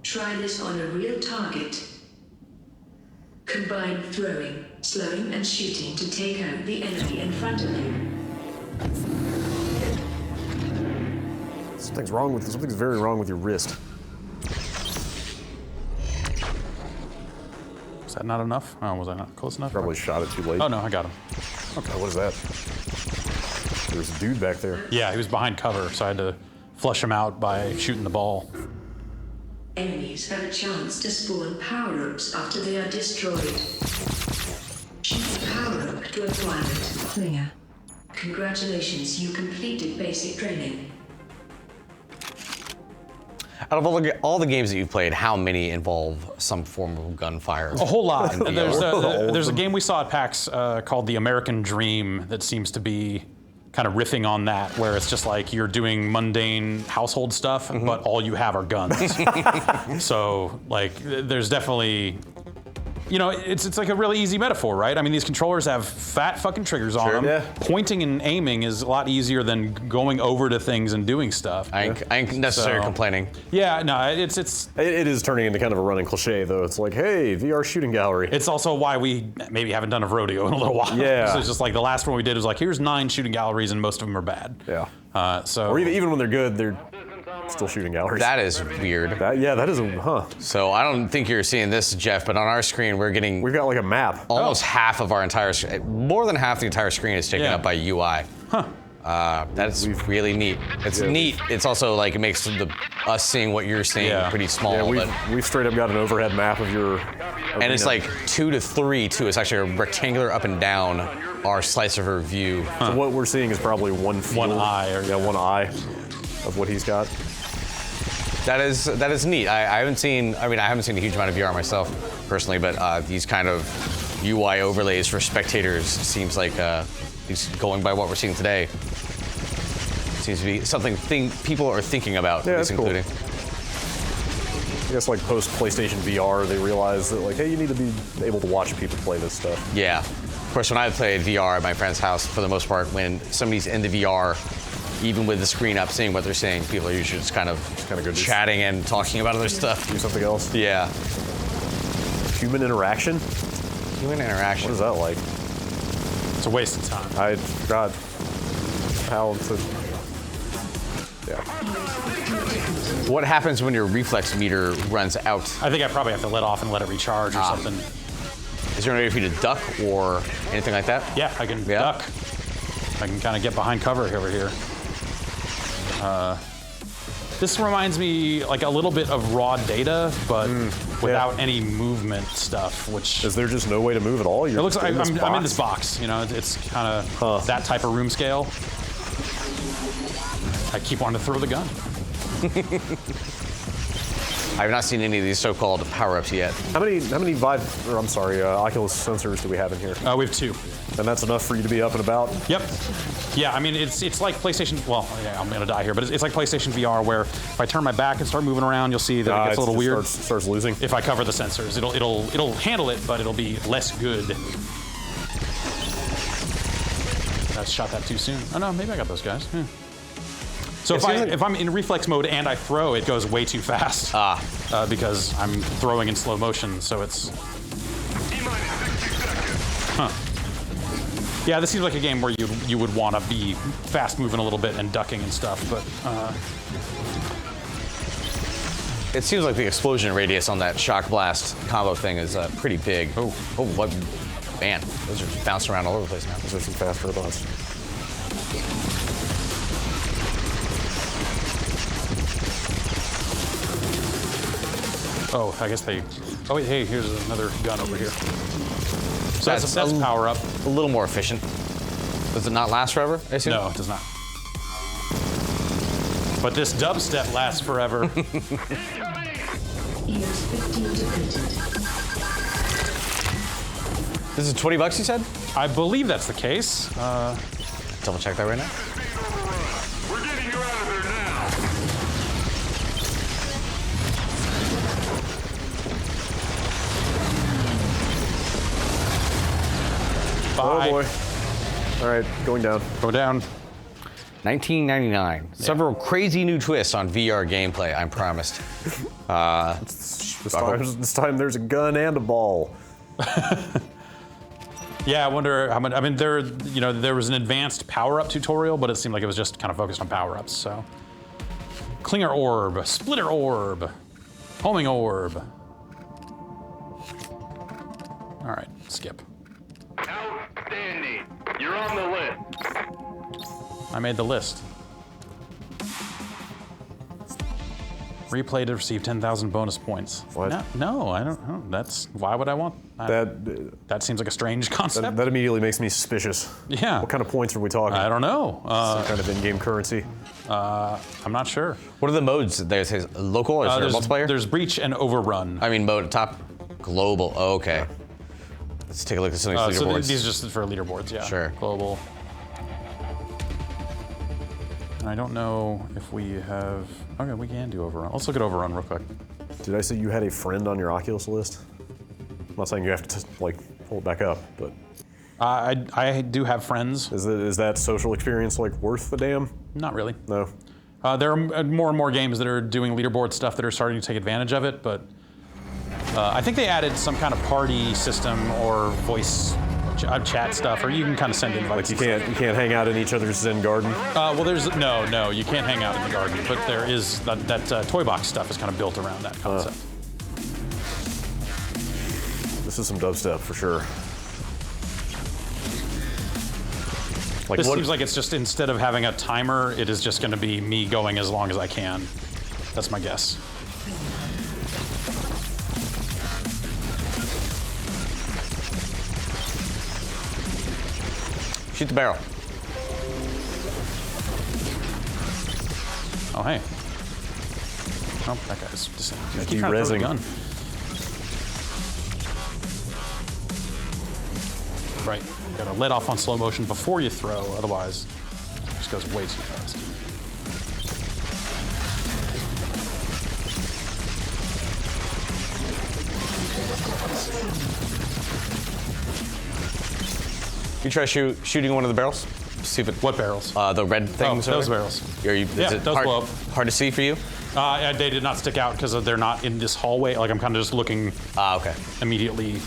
Try this on a real target. Combine throwing, slowing, and shooting to take out the enemy in front of you. Something's very wrong with your wrist. Is that not enough? Oh, was I not close enough? Probably shot it too late. Oh no, I got him. Okay, what is that? There's a dude back there. Yeah, he was behind cover, so I had to flush him out by shooting the ball. Enemies have a chance to spawn power-ups after they are destroyed. Shoot the power-up to acquire it. Clear. Congratulations, you completed basic training. Out of all the games that you've played, how many involve some form of gunfire? A whole lot. There's a game we saw at PAX called The American Dream that seems to be kind of riffing on that, where it's just like you're doing mundane household stuff, but all you have are guns. So, like, there's definitely, you know, it's like a really easy metaphor, right? I mean, these controllers have fat fucking triggers on them. Yeah. Pointing and aiming is a lot easier than going over to things and doing stuff. I ain't necessarily complaining. Yeah, no, it is turning into kind of a running cliche, though. It's like, hey, VR shooting gallery. It's also why we maybe haven't done a VRodeo in a little while. Yeah. So it's just like the last one we did was like, here's 9 shooting galleries and most of them are bad. Yeah. Or even when they're good, they're still shooting galleries. That is weird. That is So I don't think you're seeing this, Jeff, but on our screen we've got like a map. Almost half of our entire more than half the entire screen is taken up by UI. That's really neat. It's neat. It's also like it makes us seeing what you're seeing pretty small. Yeah, we've straight up got an overhead map of your arena. And it's like 2 to 3 too. It's actually a rectangular up and down our slice of our view. So what we're seeing is probably one eye of what he's got. That is neat. I haven't seen a huge amount of VR myself personally, but these kind of UI overlays for spectators seems like going by what we're seeing today, seems to be something people are thinking about. Yeah, that's including. Cool. I guess like post PlayStation VR, they realized that like, hey, you need to be able to watch people play this stuff. Yeah. Of course, when I played VR at my friend's house, for the most part, when somebody's in the VR, even with the screen up, seeing what they're saying, people are usually just kind of chatting and talking about other stuff. Do something else. Yeah. Human interaction? Human interaction. What is that like? It's a waste of time. I forgot how to. Yeah. What happens when your reflex meter runs out? I think I probably have to let off and let it recharge or something. Is there any way for you to duck or anything like that? Yeah, I can duck. I can kind of get behind cover over here. This reminds me like a little bit of raw data, but without any movement stuff. Which is there just no way to move at all? It looks like I'm in this box. You know, it's kind of that type of room scale. I keep wanting to throw the gun. I have not seen any of these so-called power-ups yet. How many Oculus sensors do we have in here? We have 2. And that's enough for you to be up and about? Yep. Yeah, I mean, it's like PlayStation, well, yeah, I'm gonna die here, but it's like PlayStation VR where if I turn my back and start moving around, you'll see that it gets a little weird. Starts losing. If I cover the sensors, it'll handle it, but it'll be less good. I shot that too soon. Oh no, maybe I got those guys. So if I'm in reflex mode and I throw, it goes way too fast. Because I'm throwing in slow motion, so it's. Yeah, this seems like a game where you would want to be fast moving a little bit and ducking and stuff, but. It seems like the explosion radius on that shock blast combo thing is pretty big. Oh, what? Man, those are bouncing around all over the place now. Those are some fast robots. Oh, I guess they. Oh, wait, hey, here's another gun over here. So that's power up. A little more efficient. Does it not last forever? I assume? No, it does not. But this dubstep lasts forever. This is $20, you said? I believe that's the case. Double check that right now. We're getting you out of there now. Bye. Oh boy. All right, going down. Go down. 1999. Several crazy new twists on VR gameplay, I'm promised. This time there's a gun and a ball. Yeah, I wonder how much. I mean, there was an advanced power-up tutorial, but it seemed like it was just kind of focused on power-ups. So Clinger orb, splitter orb, homing orb. All right, skip. Outstanding. You're on the list. I made the list. Replay to receive 10,000 bonus points. What? No, I don't know. That's, why would I want that? That seems like a strange concept. That immediately makes me suspicious. Yeah. What kind of points are we talking? I don't know. Some kind of in-game currency. I'm not sure. What are the modes? There's local or is there multiplayer? There's breach and overrun. I mean, mode top, global. Oh, okay. Yeah. Let's take a look at some of these leaderboards. So these are just for leaderboards, yeah. Sure. Global. And I don't know if we have. Okay, we can do overrun. Let's look at overrun real quick. Did I say you had a friend on your Oculus list? I'm not saying you have to like pull it back up, but. I do have friends. Is that social experience like worth the damn? Not really. No. There are more and more games that are doing leaderboard stuff that are starting to take advantage of it, but I think they added some kind of party system or voice chat stuff, or you can kind of send invites. Like you can't hang out in each other's Zen garden. Well, there's no, you can't hang out in the garden, but there is that toy box stuff is kind of built around that concept. This is some dubstep for sure. Like this seems like it's just, instead of having a timer, it is just going to be me going as long as I can. That's my guess. Shoot the barrel. Oh, hey. Oh, that guy's just keep trying to throw the gun. Right. You gotta let off on slow motion before you throw, otherwise it just goes way too fast. You try shooting one of the barrels? See if it. What barrels? The red things. Oh, those barrels. Yeah, those blow up. Hard to see for you? They did not stick out because they're not in this hallway. Like I'm kind of just looking. Okay. Immediately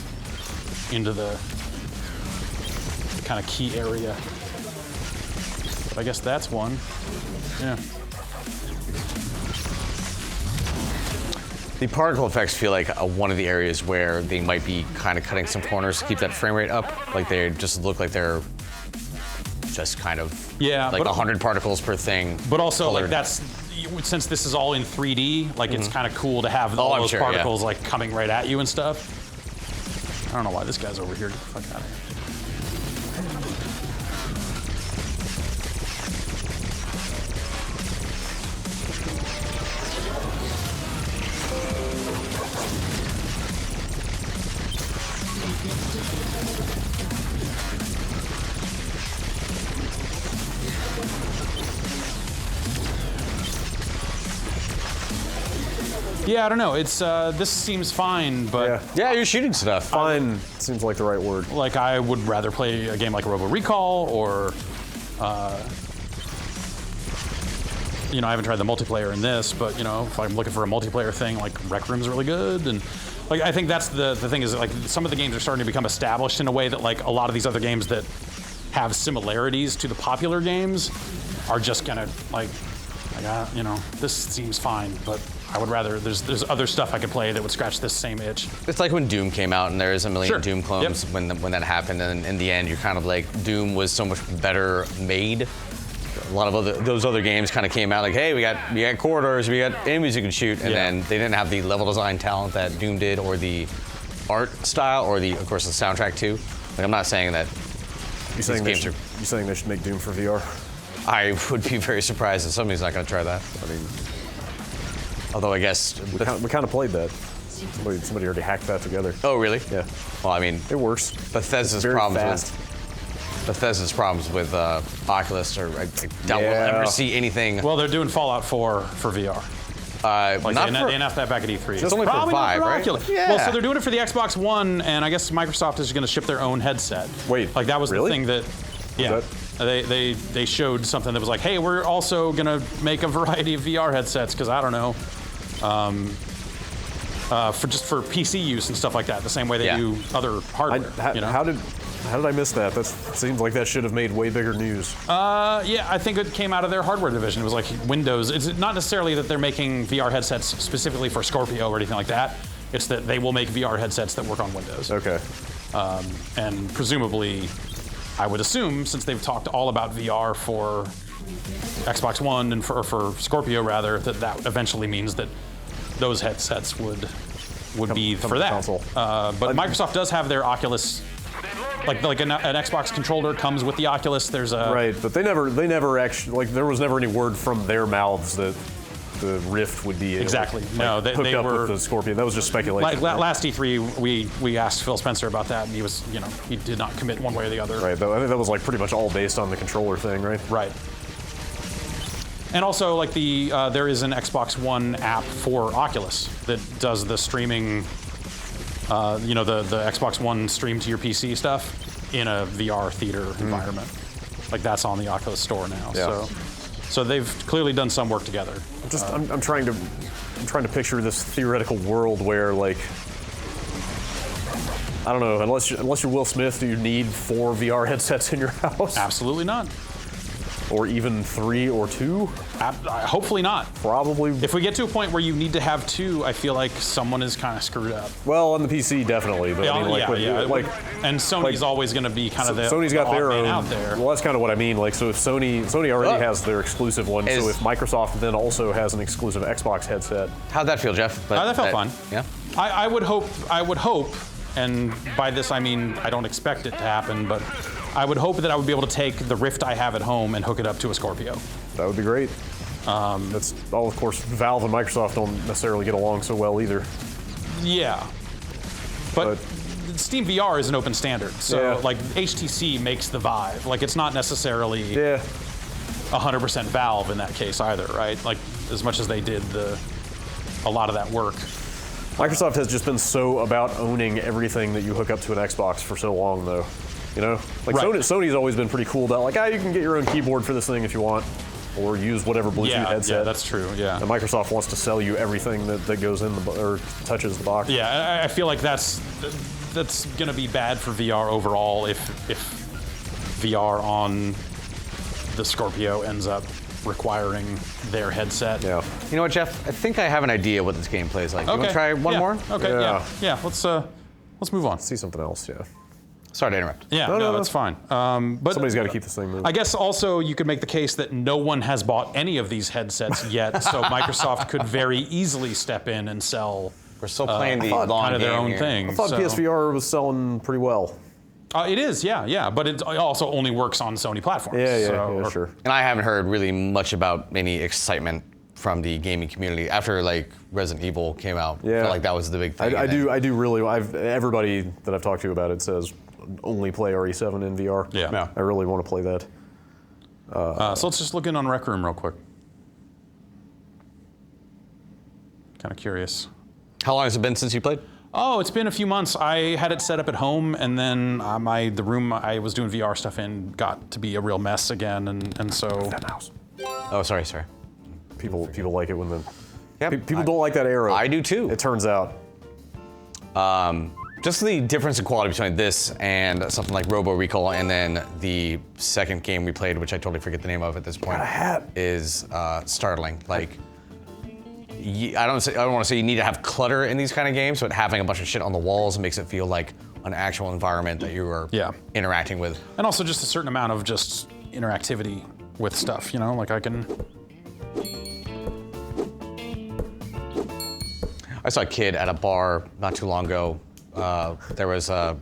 into the kind of key area. But I guess that's one. Yeah. The particle effects feel like one of the areas where they might be kind of cutting some corners to keep that frame rate up. Like they just look like they're just kind of like 100 particles per thing. But also colored. Like that's, since this is all in 3D, like it's kind of cool to have all those particles like coming right at you and stuff. I don't know why this guy's over here. Get the fuck out of here. Yeah, I don't know. It's this seems fine, but yeah, you're shooting stuff. Fine seems like the right word. Like I would rather play a game like Robo Recall, or you know, I haven't tried the multiplayer in this, but you know, if I'm looking for a multiplayer thing, like Rec Room's really good, and like I think that's the thing is like some of the games are starting to become established in a way that like a lot of these other games that have similarities to the popular games are just gonna like you know, this seems fine, but I would rather, there's other stuff I could play that would scratch this same itch. It's like when Doom came out and there's a million Doom clones when that happened, and in the end you're kind of like, Doom was so much better made. A lot of those other games kind of came out like, hey, we got corridors, we got enemies you can shoot, and then they didn't have the level design talent that Doom did, or the art style, or of course the soundtrack too. Like I'm not saying that you saying they should make Doom for VR? I would be very surprised if somebody's not going to try that. I mean, although I guess we kind of played that. Somebody already hacked that together. Oh, really? Yeah. Well, I mean, it works. Bethesda's problems with Oculus, or I doubt we'll ever see anything. Well, they're doing Fallout 4 for VR. Like they announced that back at E3. It's only for Vive, right? Yeah. Well, so they're doing it for the Xbox One, and I guess Microsoft is going to ship their own headset. Wait, like that was really? the thing that, yeah. They showed something that was like, hey, we're also gonna make a variety of VR headsets, because I don't know. for PC use and stuff like that, the same way they do other hardware. How did I miss that? That seems like that should have made way bigger news. Yeah, I think it came out of their hardware division. It was like Windows. It's not necessarily that they're making VR headsets specifically for Scorpio or anything like that. It's that they will make VR headsets that work on Windows. Okay. And presumably, I would assume, since they've talked all about VR for Xbox One and for Scorpio rather, that eventually means that those headsets would be for that. But Microsoft does have their Oculus, like an Xbox controller comes with the Oculus. There's a right, but they never actually, like, there was never any word from their mouths that the Rift would be exactly hooked up with the Scorpion. That was just speculation. Like last E3, we asked Phil Spencer about that, and he did not commit one way or the other. Right, though I think that was like pretty much all based on the controller thing, right? Right. And also, like there is an Xbox One app for Oculus that does the streaming, the Xbox One stream to your PC stuff in a VR theater environment. Like that's on the Oculus Store now. Yeah. So they've clearly done some work together. I'm trying to picture this theoretical world where, like, I don't know, unless you're Will Smith, do you need 4 VR headsets in your house? Absolutely not. Or even 3 or 2? Hopefully not. Probably. If we get to a point where you need to have 2, I feel like someone is kind of screwed up. Well, on the PC, definitely. But I mean, and Sony's always going to be kind of the Sony's got their own out there. Well, that's kind of what I mean. Like, so if Sony already has their exclusive one, so if Microsoft then also has an exclusive Xbox headset. How'd that feel, Jeff? That felt fun. Yeah. I would hope, and by this I mean I don't expect it to happen, but I would hope that I would be able to take the Rift I have at home and hook it up to a Scorpio. That would be great. That's all. Of course, Valve and Microsoft don't necessarily get along so well either. Yeah, but Steam VR is an open standard, so like HTC makes the Vive. Like it's not necessarily 100% Valve in that case either, right? Like as much as they did a lot of that work. Microsoft has just been so about owning everything that you hook up to an Xbox for so long, though. You know, like Sony's always been pretty cool about, like, you can get your own keyboard for this thing if you want, or use whatever Bluetooth headset. Yeah, that's true. Yeah. And Microsoft wants to sell you everything that goes in or touches the box. Yeah, I feel like that's going to be bad for VR overall if VR on the Scorpio ends up requiring their headset. Yeah. You know what, Jeff? I think I have an idea what this game plays like. Okay. You want to try one more? Okay. Yeah. Let's move on. See something else. Yeah. Sorry to interrupt. Yeah, no, that's fine. But somebody's got to keep this thing moving. I guess also you could make the case that no one has bought any of these headsets yet, so Microsoft could very easily step in and sell. We're still playing the long kind of their game own here. thing. I thought PSVR was selling pretty well. It is, yeah, but it also only works on Sony platforms. Yeah, sure. And I haven't heard really much about any excitement from the gaming community after like Resident Evil came out. Yeah, I feel like that was the big thing. I do really. Everybody that I've talked to about it says only play RE7 in VR. Yeah. I really want to play that. So let's just look in on Rec Room real quick. Kind of curious. How long has it been since you played? Oh, it's been a few months. I had it set up at home, and then the room I was doing VR stuff in got to be a real mess again, and so. That mouse. Oh, sorry. People like it when people don't like that arrow. I do too. It turns out. Just the difference in quality between this and something like Robo Recall, and then the second game we played, which I totally forget the name of at this point, is startling. Like, I don't want to say you need to have clutter in these kind of games, but having a bunch of shit on the walls makes it feel like an actual environment that you are interacting with. And also just a certain amount of just interactivity with stuff, you know, like I can. I saw a kid at a bar not too long ago. There was a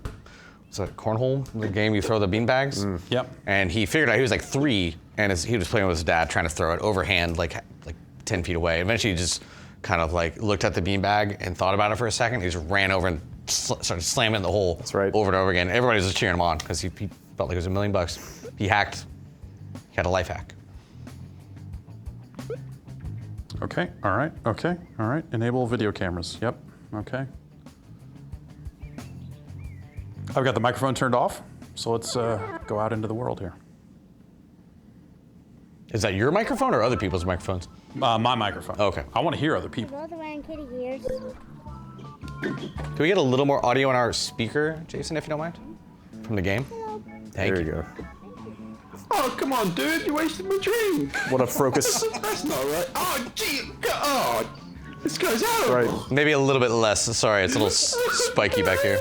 cornhole, the game you throw the beanbags. Yep. And he figured out he was like 3, and he was playing with his dad, trying to throw it overhand, like 10 feet away. Eventually, he just kind of like looked at the beanbag and thought about it for a second. He just ran over and started slamming the hole over and over again. Everybody was just cheering him on because he felt like it was $1 million. He hacked. He had a life hack. Okay. All right. Enable video cameras. Yep. Okay. I've got the microphone turned off, so let's go out into the world here. Is that your microphone or other people's microphones? My microphone. Okay. I want to hear other people. Both wearing kitty ears. Can we get a little more audio on our speaker, Jason, if you don't mind? From the game? Thank There you. you go. Oh, come on, dude. You wasted my drink. What up, Frocus? That's not right. Oh, gee. God. This guy's out. Right. Maybe a little bit less. Sorry, it's a little spiky back here.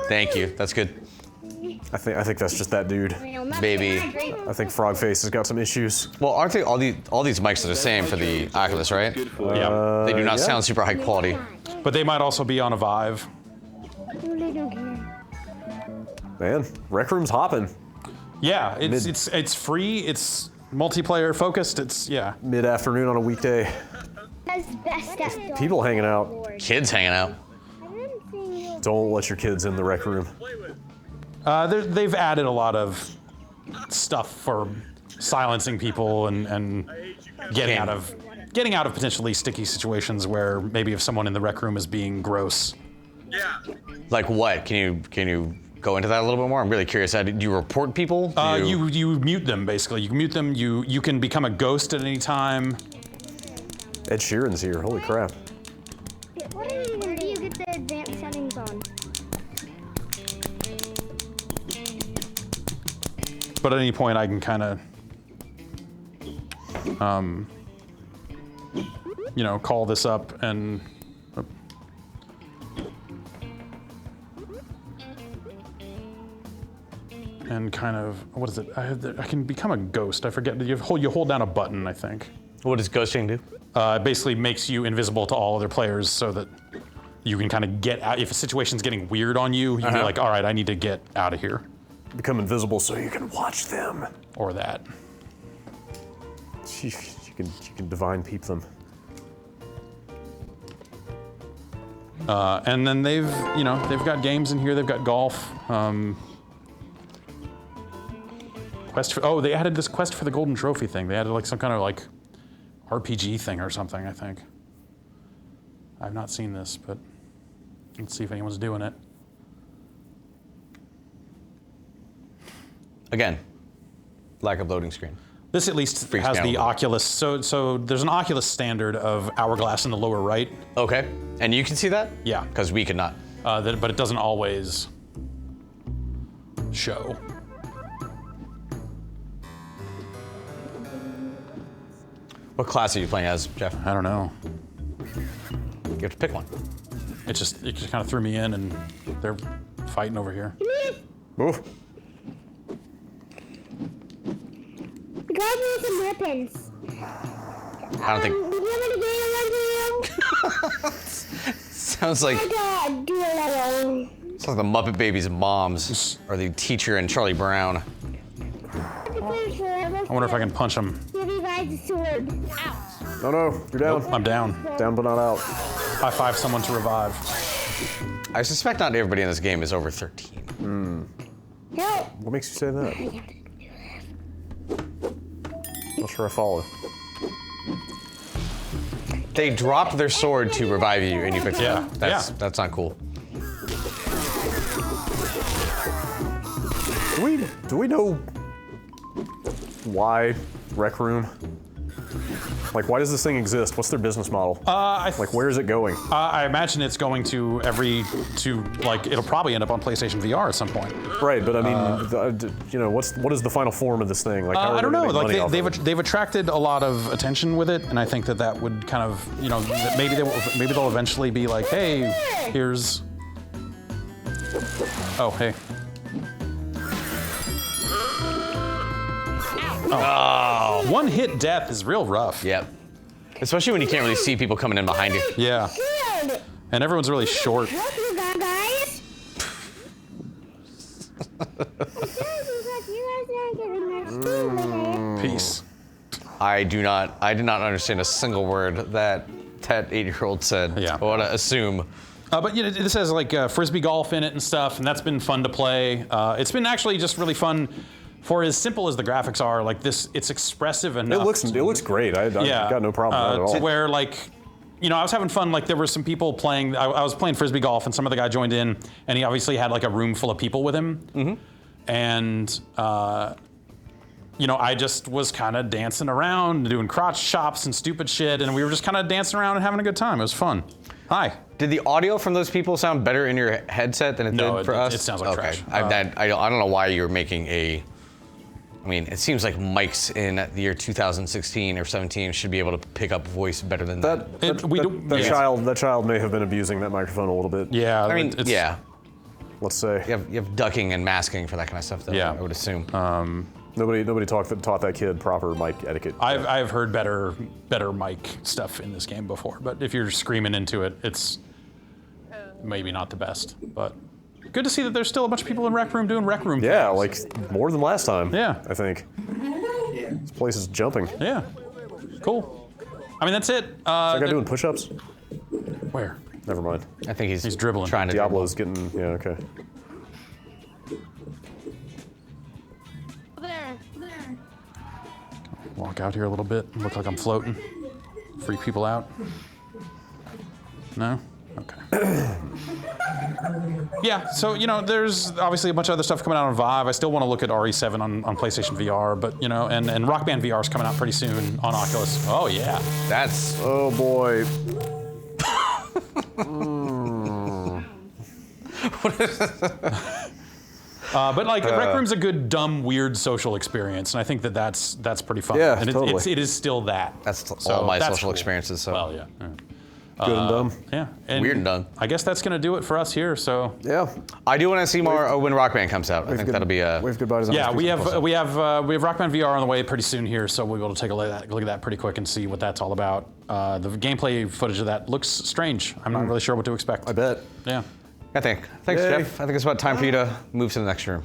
Thank you. That's good. I think that's just that dude. Baby. I think Frogface has got some issues. Well, aren't they all these mics are the same for the Oculus, right? Yeah. They do not sound super high quality. But they might also be on a Vive. Man, Rec Room's hopping. Yeah, it's free. It's multiplayer focused. It's Mid-afternoon on a weekday. People hanging out. Kids hanging out. Don't let your kids in the Rec Room. They've added a lot of stuff for silencing people and getting out of potentially sticky situations where maybe if someone in the Rec Room is being gross. Like what? Can you go into that a little bit more? I'm really curious. Do you report people? You mute them basically. You mute them. You can become a ghost at any time. Ed Sheeran's here. Holy crap. Where do you get the advanced settings on? But at any point, I can kind of, call this up and. And kind of, what is it? I can become a ghost. I forget. You hold down a button, I think. What does ghosting do? It basically makes you invisible to all other players so that you can kind of get out. If a situation's getting weird on you, you can be like, all right, I need to get out of here. Become invisible so you can watch them. Or that. You can divine peep them. And then they've got games in here. They've got golf. They added this quest for the golden trophy thing. They added like some kind of like RPG thing or something, I think. I've not seen this, but let's see if anyone's doing it. Again, lack of loading screen. This at least Freaks has me out a the little. Oculus. So there's an Oculus standard of hourglass in the lower right. Okay, and you can see that? Yeah. Because we could not. But it doesn't always show. What class are you playing as, Jeff? I don't know. You have to pick one. It just kind of threw me in, and they're fighting over here. Move. Grab me some weapons. I don't think. Do you want to get Sounds like. a do a level. Sounds like the Muppet Babies' moms, or the teacher in Charlie Brown. I wonder if I can punch him. Give you guys a sword. No, you're down. Nope, I'm down. Down but not out. High five someone to revive. I suspect not everybody in this game is over 13. Help. What makes you say that? Not sure I follow. They dropped their sword to revive you, and you picked it up. That's not cool. Do we know why Rec Room? Like, why does this thing exist? What's their business model? Like, where is it going? I imagine it's going to it'll probably end up on PlayStation VR at some point. Right, but I mean, what is the final form of this thing? Like, how are I don't they know. gonna make money off of it? They've attracted a lot of attention with it, and I think that would kind of, that maybe they'll eventually be like, hey, here's. Oh, hey. Oh. One hit death is real rough. Yep. Especially when you can't really see people coming in behind you. Yeah. And everyone's really short. Guys. Peace. I did not understand a single word that 8-year-old said. Yeah. I want to assume. But this has like frisbee golf in it and stuff, and that's been fun to play. It's been actually just really fun. For as simple as the graphics are, like this, it's expressive enough. It looks great. I got no problem with it at all. To where like, I was having fun. Like there were some people playing. I was playing frisbee golf, and some of the guy joined in, and he obviously had like a room full of people with him. Mm-hmm. And I just was kind of dancing around, doing crotch chops and stupid shit, and we were just kind of dancing around and having a good time. It was fun. Hi. Did the audio from those people sound better in your headset than it did for us? It sounds like trash. I don't know why you're making a. I mean, it seems like mics in the year 2016 or 17 should be able to pick up voice better than that. That child may have been abusing that microphone a little bit. Yeah, I mean, yeah. Let's say you have ducking and masking for that kind of stuff, though. Yeah. I would assume. Nobody taught that kid proper mic etiquette. I've heard better mic stuff in this game before, but if you're screaming into it, it's maybe not the best. But good to see that there's still a bunch of people in Rec Room doing Rec Room things. Yeah, like more than last time. Yeah. I think. This place is jumping. Yeah. Cool. I mean, that's it. Is that guy doing push-ups? Where? Never mind. I think he's dribbling. Trying to Diablo's getting, yeah, okay. Walk out here a little bit. Look like I'm floating. Freak people out. No? Okay. Yeah, so, you know, there's obviously a bunch of other stuff coming out on Vive. I still want to look at RE7 on PlayStation VR, but, you know, and Rock Band VR is coming out pretty soon on Oculus. Oh, yeah. That's... Oh, boy. But like, Rec Room's a good, dumb, weird social experience, and I think that's pretty fun. Yeah, and totally. it is still that. That's all my social experiences. So. Well, yeah. Good and dumb. Yeah. And weird and dumb. I guess that's gonna do it for us here. So. Yeah. I do want to see more when Rock Band comes out. I think that'll be a. We have good bodies on Yeah, we have Rock Band VR on the way pretty soon here, so we'll be able to take a look at that pretty quick and see what that's all about. The gameplay footage of that looks strange. I'm not really sure what to expect. I bet. Yeah. I think. Thanks, Yay. Jeff. I think it's about time for you to move to the next room.